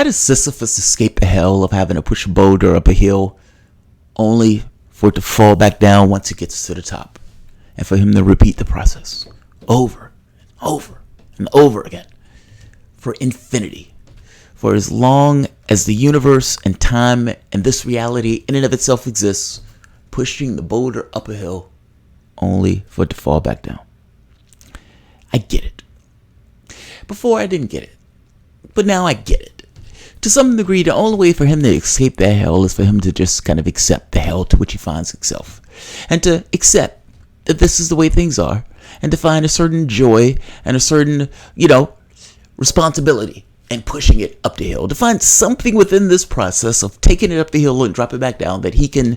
How does Sisyphus escape the hell of having to push a boulder up a hill only for it to fall back down once it gets to the top, and for him to repeat the process over and over and over again for infinity, for as long as the universe and time and this reality in and of itself exists, pushing the boulder up a hill only for it to fall back down? I get it. Before I didn't get it, but now I get it. To some degree, the only way for him to escape that hell is for him to just kind of accept the hell to which he finds himself, and to accept that this is the way things are, and to find a certain joy and a certain, responsibility in pushing it up the hill, to find something within this process of taking it up the hill and drop it back down that he can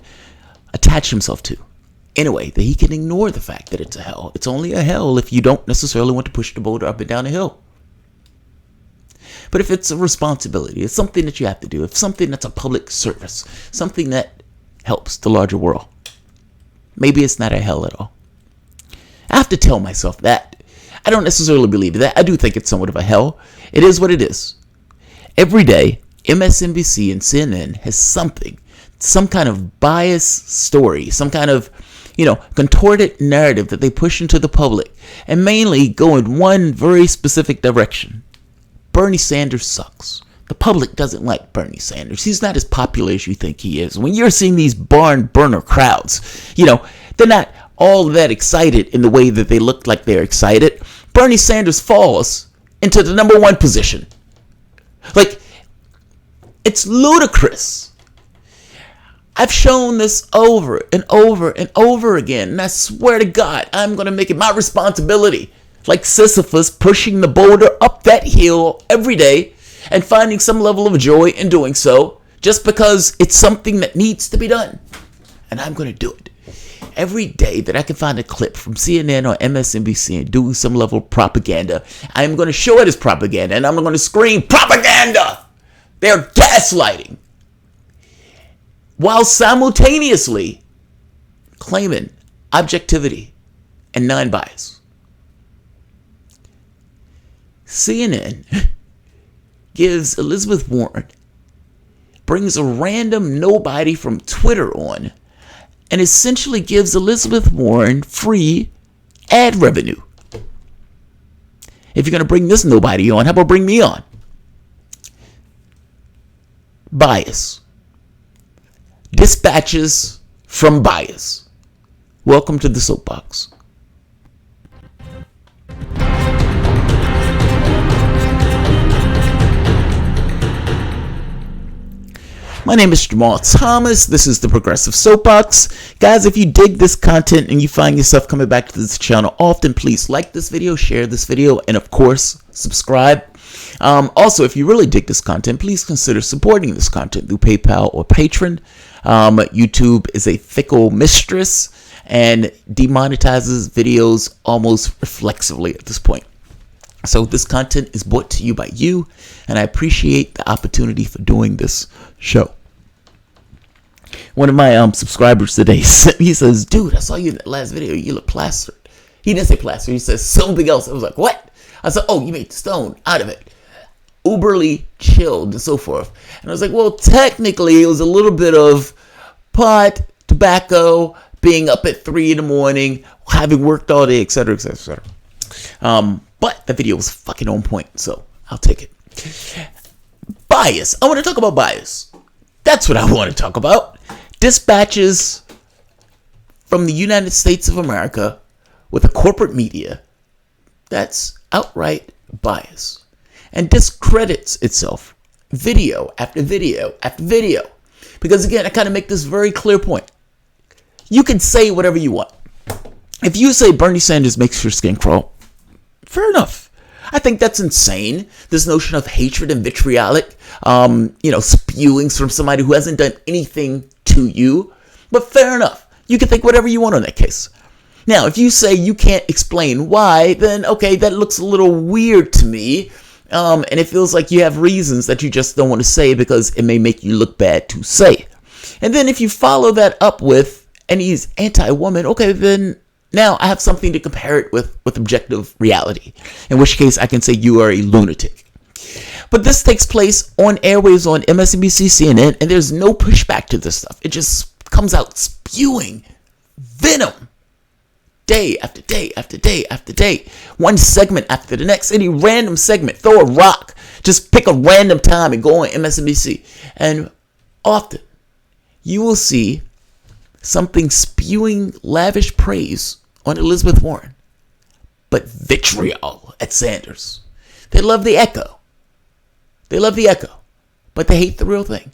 attach himself to in a way that he can ignore the fact that it's a hell. It's only a hell if you don't necessarily want to push the boulder up and down a hill. But if it's a responsibility, it's something that you have to do, if something that's a public service, something that helps the larger world, maybe it's not a hell at all. I have to tell myself that. I don't necessarily believe that. I do think it's somewhat of a hell. It is what it is. Every day, MSNBC and CNN has some kind of biased story, some kind of, contorted narrative that they push into the public, and mainly go in one very specific direction. Bernie Sanders sucks. The public doesn't like Bernie Sanders. He's not as popular as you think he is. When you're seeing these barn burner crowds, they're not all that excited in the way that they look like they're excited. Bernie Sanders falls into the number one position. It's ludicrous. I've shown this over and over and over again, and I swear to God, I'm going to make it my responsibility, like Sisyphus, pushing the boulder up that hill every day and finding some level of joy in doing so, just because it's something that needs to be done. And I'm going to do it. Every day that I can find a clip from CNN or MSNBC and do some level of propaganda, I'm going to show it as propaganda, and I'm going to scream, propaganda! They're gaslighting, while simultaneously claiming objectivity and non-bias. CNN gives Elizabeth Warren, brings a random nobody from Twitter on, and essentially gives Elizabeth Warren free ad revenue. If you're going to bring this nobody on, how about bring me on? Bias. Dispatches from bias. Welcome to the soapbox. My name is Jamarl Thomas. This is the Progressive Soapbox. Guys, if you dig this content and you find yourself coming back to this channel often, please like this video, share this video, and of course, subscribe. Also, if you really dig this content, please consider supporting this content through PayPal or Patreon. YouTube is a fickle mistress and demonetizes videos almost reflexively at this point. So this content is brought to you by you, and I appreciate the opportunity for doing this show. One of my subscribers today, he says, dude, I saw you in that last video. You look plastered. He didn't say plastered. He says something else. I was like, what? I said, oh, you made stone out of it. Uberly chilled and so forth. And I was like, well, technically it was a little bit of pot, tobacco, being up at 3 a.m, having worked all day, etc., etc., etc. But the video was fucking on point, so I'll take it. Bias. I want to talk about bias. That's what I want to talk about. Dispatches from the United States of America with a corporate media that's outright bias and discredits itself video after video after video. Because again, I kind of make this very clear point. You can say whatever you want. If you say Bernie Sanders makes your skin crawl, fair enough. I think that's insane. This notion of hatred and vitriolic, spewings from somebody who hasn't done anything to you. But fair enough. You can think whatever you want on that case. Now, if you say you can't explain why, then okay, that looks a little weird to me. And it feels like you have reasons that you just don't want to say because it may make you look bad to say. And then if you follow that up with, and he's anti-woman, okay, then now I have something to compare it with objective reality, in which case I can say you are a lunatic. But this takes place on airwaves on MSNBC, CNN, and there's no pushback to this stuff. It just comes out spewing venom day after day after day after day. One segment after the next. Any random segment. Throw a rock. Just pick a random time and go on MSNBC. And often you will see something spewing lavish praise on Elizabeth Warren, but vitriol at Sanders. They love the echo. They love the echo, but they hate the real thing.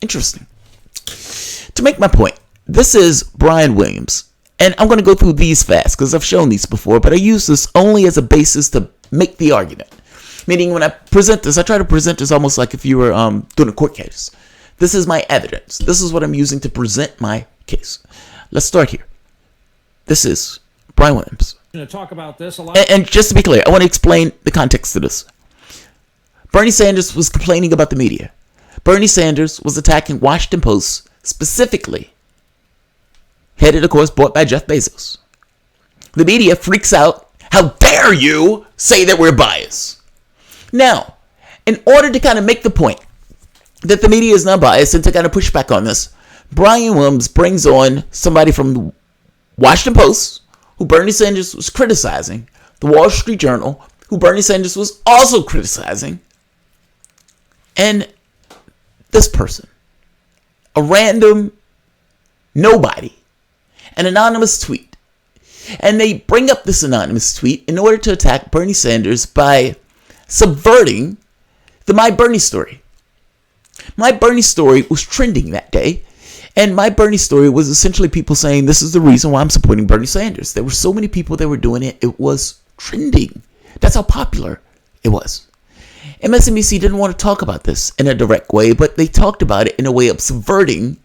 Interesting. To make my point, this is Brian Williams, and I'm going to go through these fast because I've shown these before, but I use this only as a basis to make the argument. Meaning when I present this, I try to present this almost like if you were doing a court case. This is my evidence. This is what I'm using to present my case. Let's start here. This is Brian Williams. I'm going to talk about this a lot. And just to be clear, I want to explain the context to this. Bernie Sanders was complaining about the media. Bernie Sanders was attacking Washington Post, specifically headed, of course, bought by Jeff Bezos. The media freaks out. How dare you say that we're biased? Now, in order to kind of make the point that the media is not biased and to kind of push back on this, Brian Williams brings on somebody from the Washington Post, who Bernie Sanders was criticizing, the Wall Street Journal, who Bernie Sanders was also criticizing, and this person, a random nobody, an anonymous tweet. And they bring up this anonymous tweet in order to attack Bernie Sanders by subverting the My Bernie story. My Bernie story was trending that day. And My Bernie story was essentially people saying, this is the reason why I'm supporting Bernie Sanders. There were so many people that were doing it. It was trending. That's how popular it was. MSNBC didn't want to talk about this in a direct way, but they talked about it in a way of subverting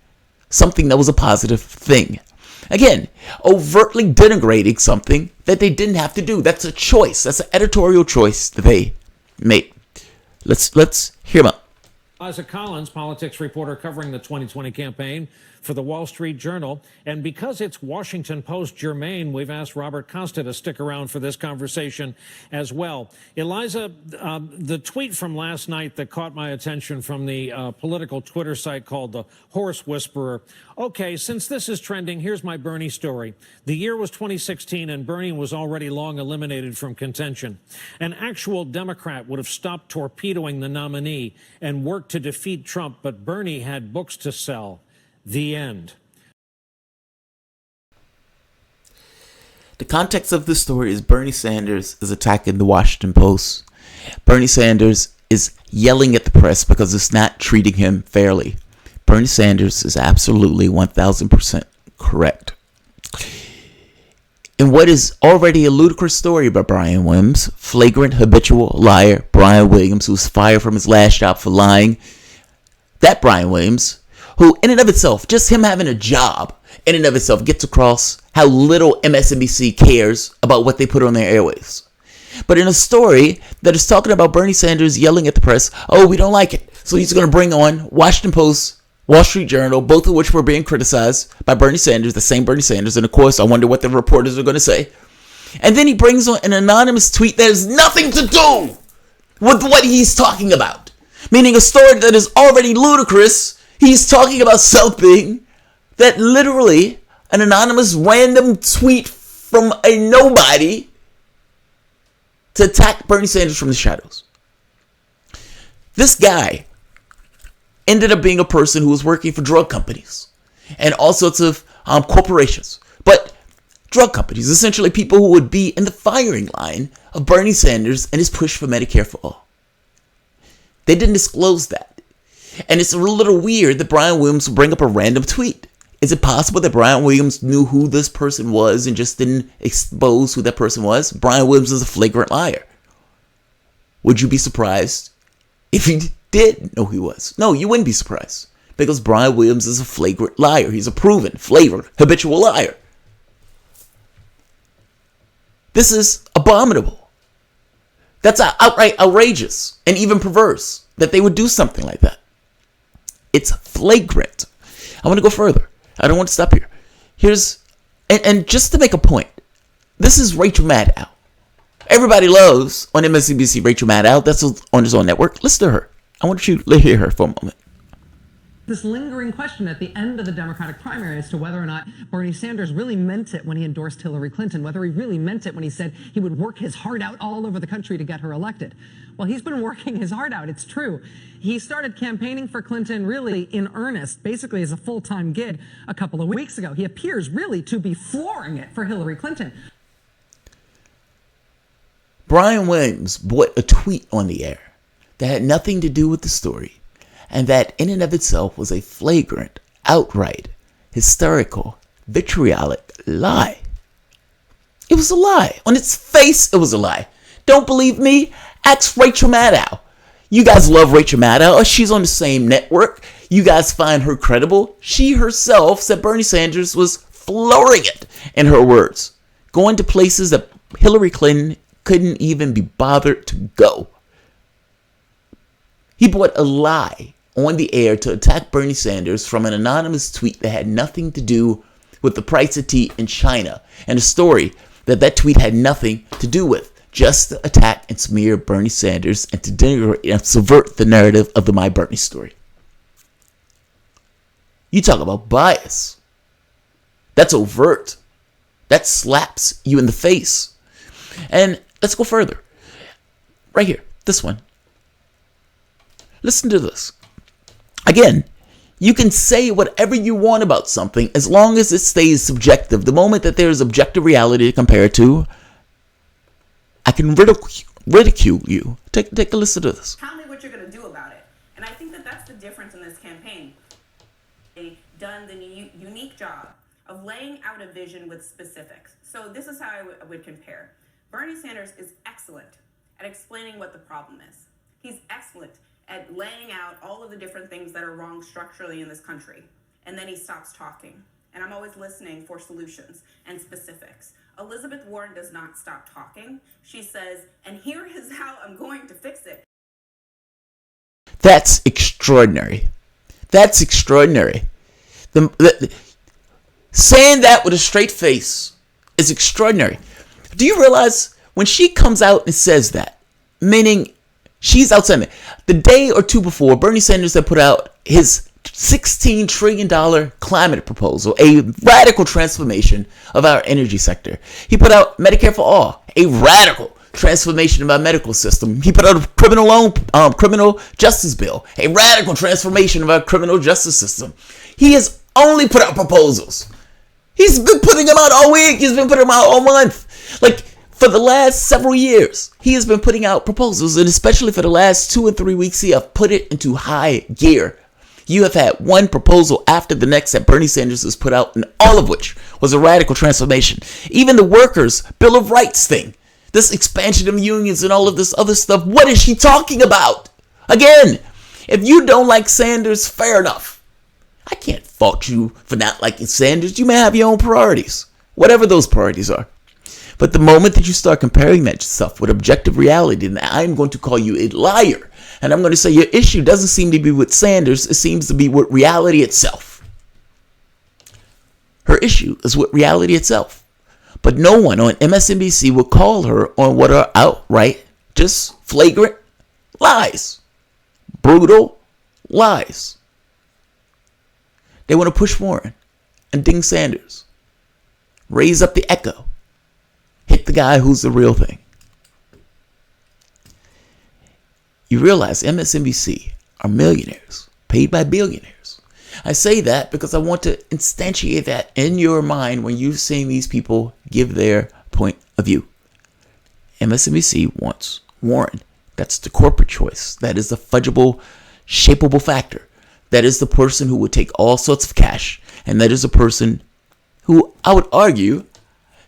something that was a positive thing. Again, overtly denigrating something that they didn't have to do. That's a choice. That's an editorial choice that they made. Let's hear them out. Liza Collins, politics reporter covering the 2020 campaign for the Wall Street Journal. And because it's Washington Post germane, we've asked Robert Costa to stick around for this conversation as well. Eliza, the tweet from last night that caught my attention from the political Twitter site called the Horse Whisperer. Okay, since this is trending, here's my Bernie story. The year was 2016 and Bernie was already long eliminated from contention. An actual Democrat would have stopped torpedoing the nominee and worked to defeat Trump, but Bernie had books to sell. The end. The context of this story is Bernie Sanders is attacking the Washington Post. Bernie Sanders is yelling at the press because it's not treating him fairly. Bernie Sanders is absolutely 1000% correct. In what is already a ludicrous story about Brian Williams, flagrant habitual liar Brian Williams, who was fired from his last job for lying, that Brian Williams, who in and of itself, just him having a job in and of itself gets across how little MSNBC cares about what they put on their airwaves. But in a story that is talking about Bernie Sanders yelling at the press, oh, we don't like it. So he's going to bring on Washington Post, Wall Street Journal, both of which were being criticized by Bernie Sanders, the same Bernie Sanders. And of course, I wonder what the reporters are going to say. And then he brings on an anonymous tweet that has nothing to do with what he's talking about. Meaning a story that is already ludicrous. He's talking about something that literally an anonymous random tweet from a nobody to attack Bernie Sanders from the shadows. This guy ended up being a person who was working for drug companies and all sorts of corporations. But drug companies, essentially people who would be in the firing line of Bernie Sanders and his push for Medicare for all. They didn't disclose that. And it's a little weird that Brian Williams would bring up a random tweet. Is it possible that Brian Williams knew who this person was and just didn't expose who that person was? Brian Williams is a flagrant liar. Would you be surprised if he did know who he was? No, you wouldn't be surprised. Because Brian Williams is a flagrant liar. He's a proven, flagrant, habitual liar. This is abominable. That's outright outrageous and even perverse that they would do something like that. It's flagrant. I want to go further. I don't want to stop here. And just to make a point, this is Rachel Maddow. Everybody loves on MSNBC Rachel Maddow. That's on his own network. Listen to her. I want you to hear her for a moment. This lingering question at the end of the Democratic primary as to whether or not Bernie Sanders really meant it when he endorsed Hillary Clinton, whether he really meant it when he said he would work his heart out all over the country to get her elected. Well, he's been working his heart out. It's true. He started campaigning for Clinton really in earnest, basically as a full-time gig a couple of weeks ago. He appears really to be flooring it for Hillary Clinton. Brian Williams brought a tweet on the air that had nothing to do with the story, and that in and of itself was a flagrant, outright, hysterical, vitriolic lie. It was a lie. On its face, it was a lie. Don't believe me? Ask Rachel Maddow. You guys love Rachel Maddow. She's on the same network. You guys find her credible. She herself said Bernie Sanders was flooring it, in her words, going to places that Hillary Clinton couldn't even be bothered to go. He brought a lie on the air to attack Bernie Sanders from an anonymous tweet that had nothing to do with the price of tea in China, and a story that tweet had nothing to do with, just to attack and smear Bernie Sanders and to denigrate and subvert the narrative of the My Bernie story. You talk about bias. That's overt. That slaps you in the face. And let's go further. Right here, this one. Listen to this. Again, you can say whatever you want about something as long as it stays subjective. The moment that there is objective reality to compare it to, I can ridicule you. Take a listen to this. Tell me what you're going to do about it. And I think that that's the difference in this campaign. They've done the unique job of laying out a vision with specifics. So this is how I would compare. Bernie Sanders is excellent at explaining what the problem is. He's excellent at laying out all of the different things that are wrong structurally in this country. And then he stops talking. And I'm always listening for solutions and specifics. Elizabeth Warren does not stop talking. She says, and here is how I'm going to fix it. That's extraordinary. That's extraordinary. Saying that with a straight face is extraordinary. Do you realize when she comes out and says that, meaning she's out saying it, the day or two before, Bernie Sanders had put out his $16 trillion climate proposal, a radical transformation of our energy sector. He put out Medicare for All, a radical transformation of our medical system. He put out a criminal justice bill, a radical transformation of our criminal justice system. He has only put out proposals. He's been putting them out all week. He's been putting them out all month. Like, for the last several years, he has been putting out proposals, and especially for the last 2 or 3 weeks, he have put it into high gear. You have had one proposal after the next that Bernie Sanders has put out, and all of which was a radical transformation. Even the workers' Bill of Rights thing, this expansion of unions and all of this other stuff, what is she talking about? Again, if you don't like Sanders, fair enough. I can't fault you for not liking Sanders. You may have your own priorities, whatever those priorities are. But the moment that you start comparing that stuff with objective reality, then I'm going to call you a liar. And I'm going to say your issue doesn't seem to be with Sanders. It seems to be with reality itself. Her issue is with reality itself. But no one on MSNBC will call her on what are outright, just flagrant lies. Brutal lies. They want to push Warren and ding Sanders. Raise up the echo. Hit the guy who's the real thing. You realize MSNBC are millionaires, paid by billionaires. I say that because I want to instantiate that in your mind when you're seeing these people give their point of view. MSNBC wants Warren. That's the corporate choice. That is the fudgeable, shapeable factor. That is the person who would take all sorts of cash. And that is a person who, I would argue,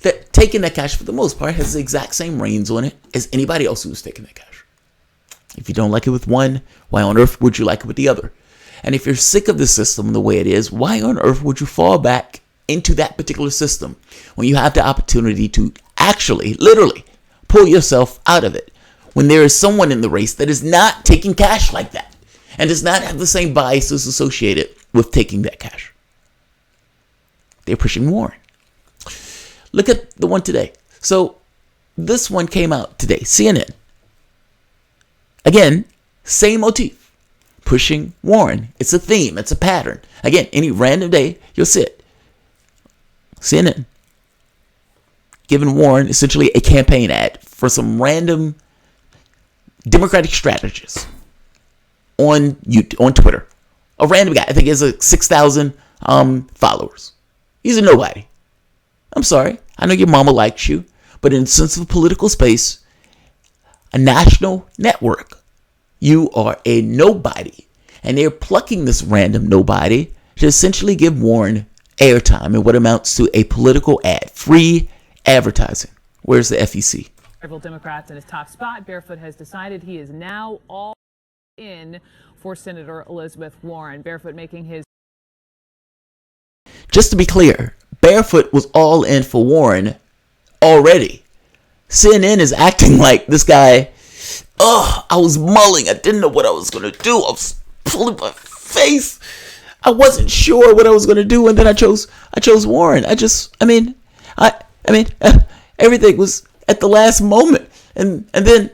that taking that cash for the most part has the exact same reins on it as anybody else who's taking that cash. If you don't like it with one, why on earth would you like it with the other? And if you're sick of the system the way it is, why on earth would you fall back into that particular system when you have the opportunity to actually, literally, pull yourself out of it? When there is someone in the race that is not taking cash like that and does not have the same biases associated with taking that cash. They're pushing Warren. Look at the one today. So this one came out today, CNN. Again, same motif, pushing Warren. It's a theme, it's a pattern. Again, any random day, you'll see it. CNN giving Warren essentially a campaign ad for some random Democratic strategist on Twitter. A random guy. I think he has 6,000 followers. He's a nobody. I'm sorry. I know your mama likes you, but in the sense of political space, a national network, you are a nobody. And they're plucking this random nobody to essentially give Warren airtime in what amounts to a political ad. Free advertising. Where's the FEC? Several Democrats in his top spot. Barefoot has decided he is now all in for Senator Elizabeth Warren. Barefoot making his... Just to be clear, Barefoot was all in for Warren already. CNN is acting like this guy, I was mulling. I didn't know what I was going to do. I was pulling my face. I wasn't sure what I was going to do. And then I chose Warren. Everything was at the last moment. And then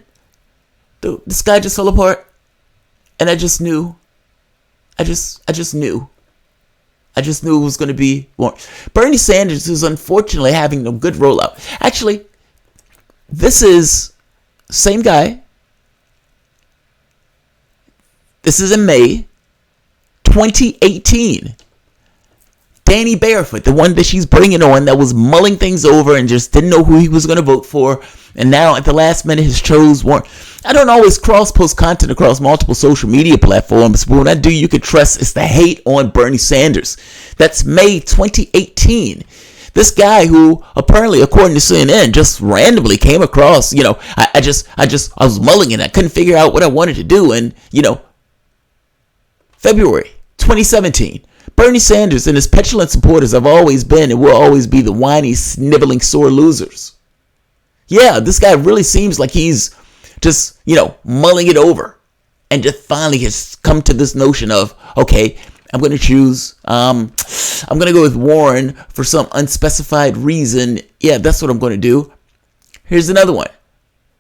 the sky just fell apart. And I just knew. I just knew. I just knew it was going to be Warren. Bernie Sanders is unfortunately having a good rollout. Actually, this is same guy. This is in May 2018. Danny Barefoot, the one that she's bringing on that was mulling things over and just didn't know who he was going to vote for. And now at the last minute has chose Warren. I don't always cross-post content across multiple social media platforms, but when I do, you can trust it's the hate on Bernie Sanders. That's May 2018. This guy who apparently, according to CNN, just randomly came across, I was mulling and I couldn't figure out what I wanted to do. And, February 2017, Bernie Sanders and his petulant supporters have always been and will always be the whiny, sniveling, sore losers. Yeah, this guy really seems like he's just, mulling it over and just finally has come to this notion of, okay, I'm going to choose, I'm going to go with Warren for some unspecified reason. Yeah, that's what I'm going to do. Here's another one.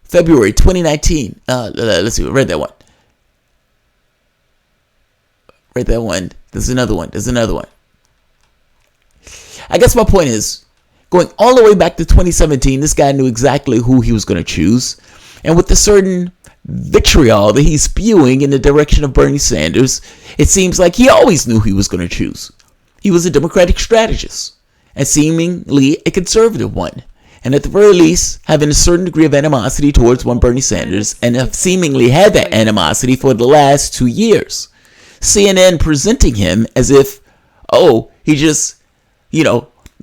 February 2019. Let's see, I read that one. There's another one. I guess my point is, going all the way back to 2017, this guy knew exactly who he was going to choose. And with the certain vitriol that he's spewing in the direction of Bernie Sanders, it seems like he always knew who he was going to choose. He was a Democratic strategist, and seemingly a conservative one. And at the very least, having a certain degree of animosity towards one Bernie Sanders, and have seemingly had that animosity for the last 2 years. CNN presenting him as if, he just,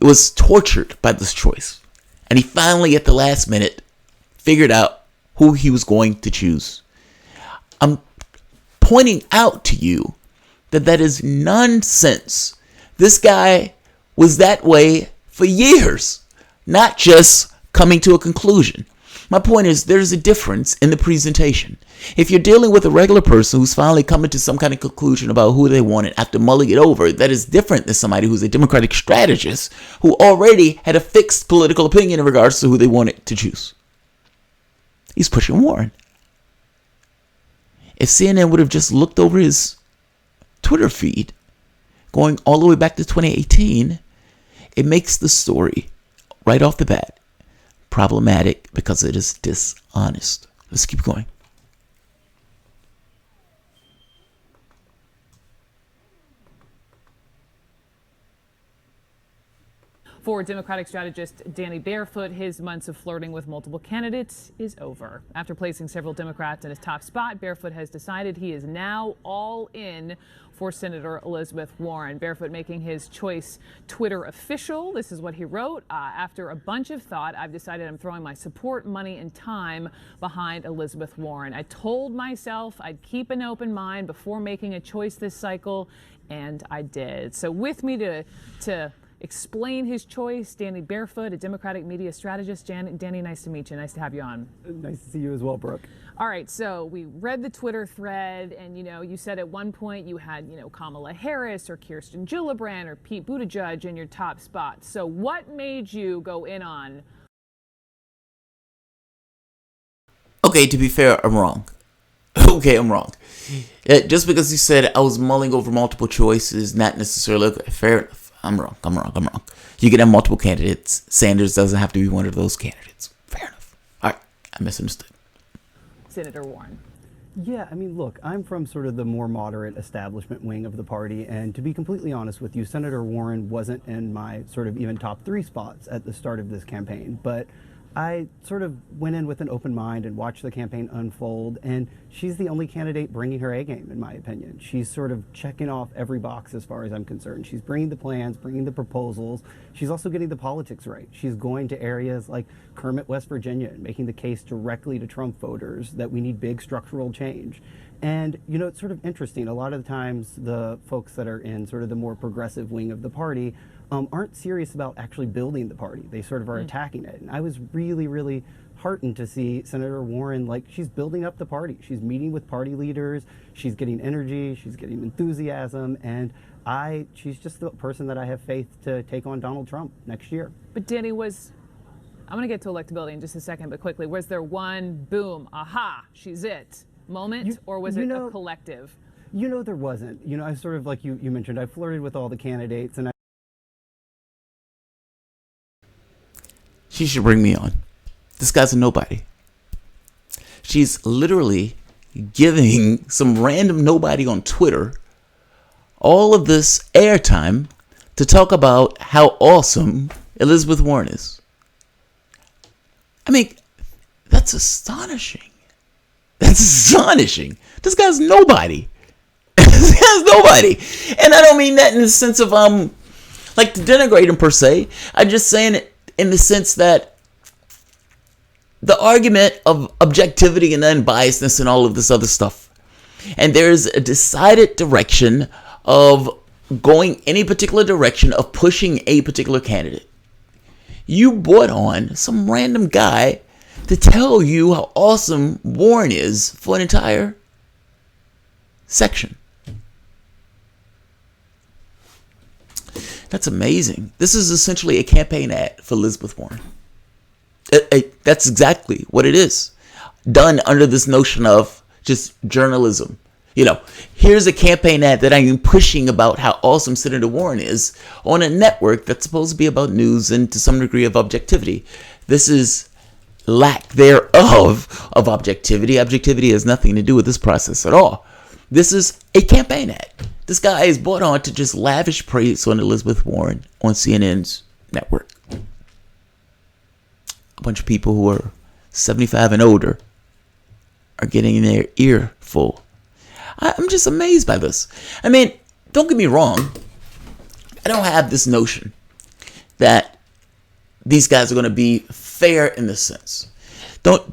was tortured by this choice. And he finally, at the last minute, figured out who he was going to choose. I'm pointing out to you that is nonsense. This guy was that way for years, not just coming to a conclusion. My point is, there's a difference in the presentation. If you're dealing with a regular person who's finally coming to some kind of conclusion about who they wanted after mulling it over, that is different than somebody who's a Democratic strategist who already had a fixed political opinion in regards to who they wanted to choose. He's pushing Warren. If CNN would have just looked over his Twitter feed, going all the way back to 2018, it makes the story, right off the bat, problematic because it is dishonest. Let's keep going. For Democratic strategist Danny Barefoot, his months of flirting with multiple candidates is over. After placing several Democrats in his top spot, Barefoot has decided he is now all in for Senator Elizabeth Warren. Barefoot making his choice Twitter official. This is what he wrote. After a bunch of thought, I've decided I'm throwing my support, money, and time behind Elizabeth Warren. I told myself I'd keep an open mind before making a choice this cycle, and I did. So with me to explain his choice, Danny Barefoot, a Democratic media strategist. Danny, nice to meet you. Nice to have you on. Nice to see you as well, Brooke. All right, so we read the Twitter thread, and you said at one point you had Kamala Harris or Kirsten Gillibrand or Pete Buttigieg in your top spots. So what made you go in on Okay, to be fair, I'm wrong. Okay, I'm wrong. Just because you said I was mulling over multiple choices, not necessarily okay, fair enough. I'm wrong. You can have multiple candidates. Sanders doesn't have to be one of those candidates. Fair enough. All right, I misunderstood. Senator Warren. Yeah, I mean, look, I'm from sort of the more moderate establishment wing of the party, and to be completely honest with you, Senator Warren wasn't in my sort of even top 3 spots at the start of this campaign, but I sort of went in with an open mind and watched the campaign unfold, and she's the only candidate bringing her A game, in my opinion. She's sort of checking off every box as far as I'm concerned. She's bringing the plans, bringing the proposals. She's also getting the politics right. She's going to areas like Kermit, West Virginia, and making the case directly to Trump voters that we need big structural change. And, you know, it's sort of interesting. A lot of the times the folks that are in sort of the more progressive wing of the party aren't serious about actually building the party. They sort of are attacking it. And I was really, really heartened to see Senator Warren, like, she's building up the party. She's meeting with party leaders. She's getting energy. She's getting enthusiasm. And she's just the person that I have faith to take on Donald Trump next year. But Danny, I'm going to get to electability in just a second, but quickly, was there one boom, aha, she's it moment, or was it a collective? You know, there wasn't. You know, I sort of, like you mentioned, I flirted with all the candidates, and She should bring me on. This guy's a nobody. She's literally giving some random nobody on Twitter all of this airtime to talk about how awesome Elizabeth Warren is. I mean, that's astonishing. This guy's nobody. This guy's nobody. And I don't mean that in the sense of like to denigrate him per se. I'm just saying it in the sense that the argument of objectivity and unbiasedness and all of this other stuff, and there's a decided direction of going any particular direction of pushing a particular candidate. You brought on some random guy to tell you how awesome Warren is for an entire section. That's amazing. This is essentially a campaign ad for Elizabeth Warren. That's exactly what it is. Done under this notion of just journalism. You know, here's a campaign ad that I am pushing about how awesome Senator Warren is on a network that's supposed to be about news and to some degree of objectivity. This is lack thereof of objectivity. Objectivity has nothing to do with this process at all. This is a campaign ad. This guy is brought on to just lavish praise on Elizabeth Warren on CNN's network. A bunch of people who are 75 and older are getting their ear full. I'm just amazed by this. I mean, don't get me wrong. I don't have this notion that these guys are going to be fair in this sense.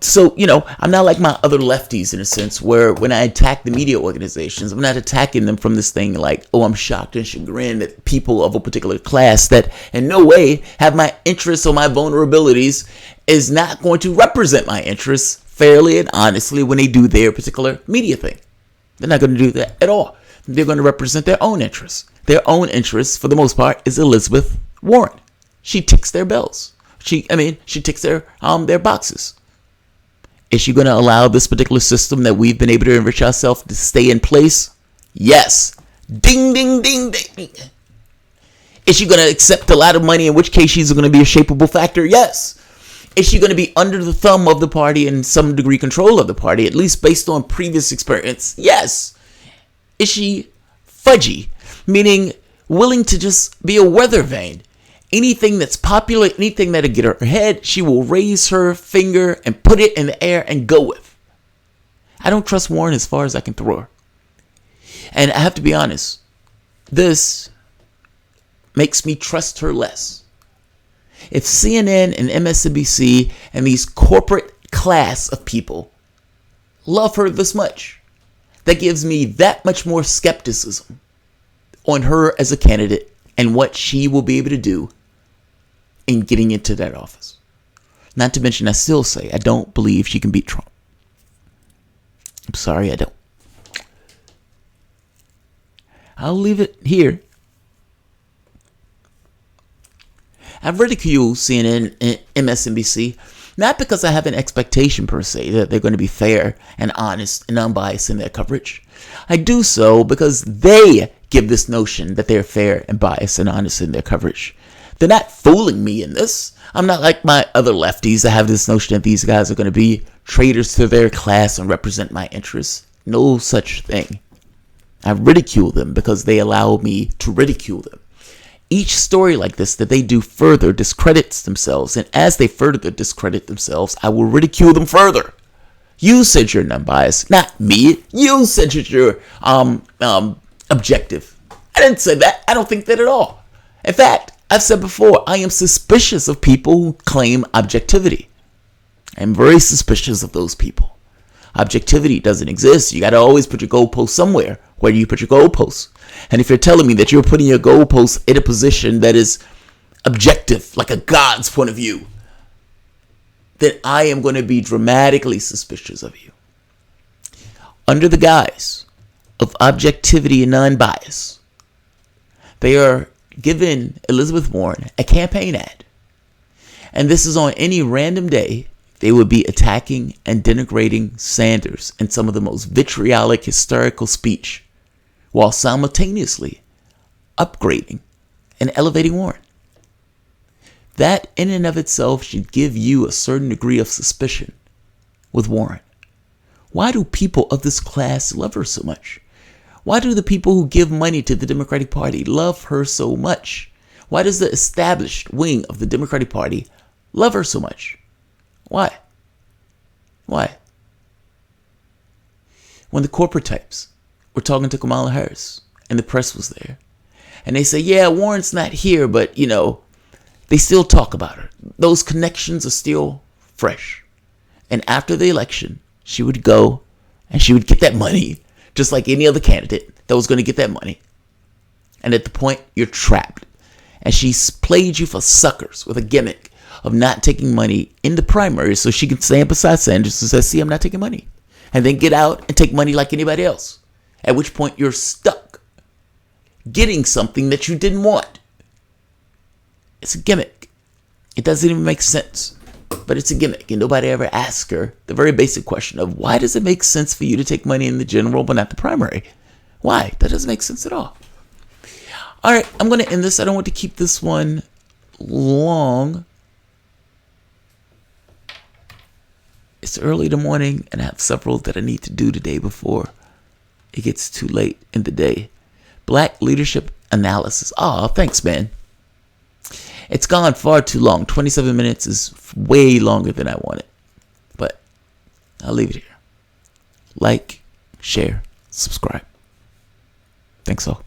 So, you know, I'm not like my other lefties in a sense where when I attack the media organizations, I'm not attacking them from this thing like, oh, I'm shocked and chagrined that people of a particular class that in no way have my interests or my vulnerabilities is not going to represent my interests fairly and honestly when they do their particular media thing. They're not going to do that at all. They're going to represent their own interests. Their own interests, for the most part, is Elizabeth Warren. She ticks their bells. She ticks their boxes. Is she going to allow this particular system that we've been able to enrich ourselves to stay in place? Yes. Ding, ding, ding, ding. Is she going to accept a lot of money, in which case she's going to be a shapeable factor? Yes. Is she going to be under the thumb of the party and some degree control of the party, at least based on previous experience? Yes. Is she fudgy, meaning willing to just be a weather vane? Anything that's popular, anything that'll get her ahead, she will raise her finger and put it in the air and go with. I don't trust Warren as far as I can throw her. And I have to be honest, this makes me trust her less. If CNN and MSNBC and these corporate class of people love her this much, that gives me that much more skepticism on her as a candidate and what she will be able to do in getting into that office. Not to mention, I still say I don't believe she can beat Trump. I'm sorry, I don't. I'll leave it here. I've ridiculed CNN and MSNBC, Not because I have an expectation per se that they're going to be fair and honest and unbiased in their coverage. I do so because they give this notion that they're fair and biased and honest in their coverage. They're not fooling me in this. I'm not like my other lefties that have this notion that these guys are going to be traitors to their class and represent my interests. No such thing. I ridicule them because they allow me to ridicule them. Each story like this that they do further discredits themselves, and as they further discredit themselves, I will ridicule them further. You said you're non-biased, not me. You said that you're objective. I didn't say that. I don't think that at all. In fact, I've said before, I am suspicious of people who claim objectivity. I'm very suspicious of those people. Objectivity doesn't exist. You got to always put your goalpost somewhere. Where do you put your goalposts? And if you're telling me that you're putting your goalposts in a position that is objective, like a God's point of view, then I am going to be dramatically suspicious of you. Under the guise of objectivity and non-bias, they are giving Elizabeth Warren a campaign ad. And this is on any random day. They would be attacking and denigrating Sanders in some of the most vitriolic, hysterical speech, while simultaneously upgrading and elevating Warren. That in and of itself should give you a certain degree of suspicion with Warren. Why do people of this class love her so much? Why do the people who give money to the Democratic Party love her so much? Why does the established wing of the Democratic Party love her so much? Why? Why? When the corporate types were talking to Kamala Harris and the press was there, and they say, yeah, Warren's not here, but, you know, they still talk about her. Those connections are still fresh. And after the election, she would go and she would get that money, just like any other candidate that was going to get that money. And at the point, you're trapped. And she's played you for suckers with a gimmick of not taking money in the primary so she can stand beside Sanders and say, see, I'm not taking money. And then get out and take money like anybody else. At which point you're stuck getting something that you didn't want. It's a gimmick. It doesn't even make sense. But it's a gimmick. And nobody ever asks her the very basic question of why does it make sense for you to take money in the general but not the primary? Why? That doesn't make sense at all. All right, I'm going to end this. I don't want to keep this one long. It's early in the morning, and I have several that I need to do today before it gets too late in the day. Black leadership analysis. Oh, thanks, man. It's gone far too long. 27 minutes is way longer than I wanted. But I'll leave it here. Like, share, subscribe. Thanks all.